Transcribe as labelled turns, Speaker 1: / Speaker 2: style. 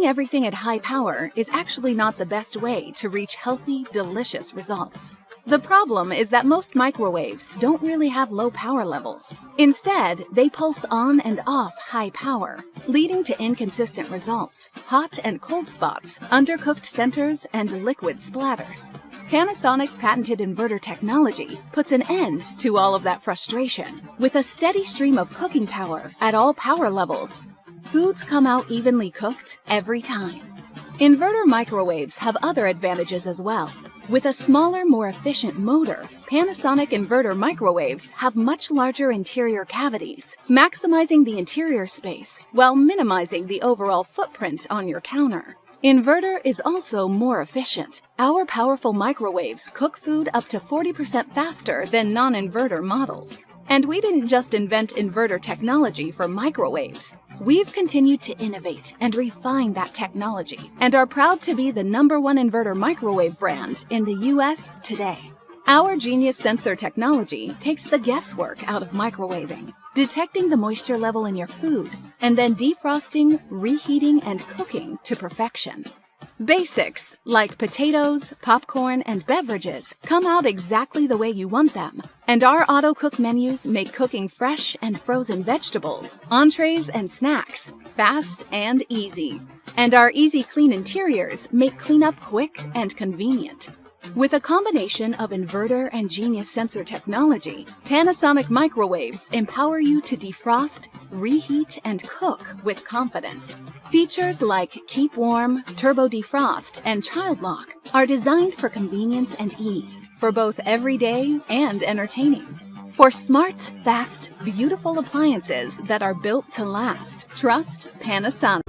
Speaker 1: Running everything at high power is actually not the best way to reach healthy, delicious results. The problem is that most microwaves don't really have low power levels. Instead, they pulse on and off high power, leading to inconsistent results, hot and cold spots, undercooked centers, and liquid splatters. Panasonic's patented inverter technology puts an end to all of that frustration. With a steady stream of cooking power at all power levels, foods come out evenly cooked every time. Inverter microwaves have other advantages as well. With a smaller, more efficient motor, Panasonic inverter microwaves have much larger interior cavities, maximizing the interior space while minimizing the overall footprint on your counter. Inverter is also more efficient. Our powerful microwaves cook food up to 40% faster than non-inverter models. And we didn't just invent inverter technology for microwaves. We've continued to innovate and refine that technology and are proud to be the #1 inverter microwave brand in the US today. Our Genius Sensor technology takes the guesswork out of microwaving, detecting the moisture level in your food, and then defrosting, reheating, and cooking to perfection. Basics like potatoes, popcorn, and beverages come out exactly the way you want them, and our auto-cook menus make cooking fresh and frozen vegetables, entrees, and snacks fast and easy. And our easy clean interiors make cleanup quick and convenient. With a combination of inverter and Genius Sensor technology, Panasonic microwaves empower you to defrost, reheat, and cook with confidence. Features like Keep Warm, Turbo Defrost, and Child Lock are designed for convenience and ease for both everyday and entertaining. For smart, fast, beautiful appliances that are built to last, trust Panasonic.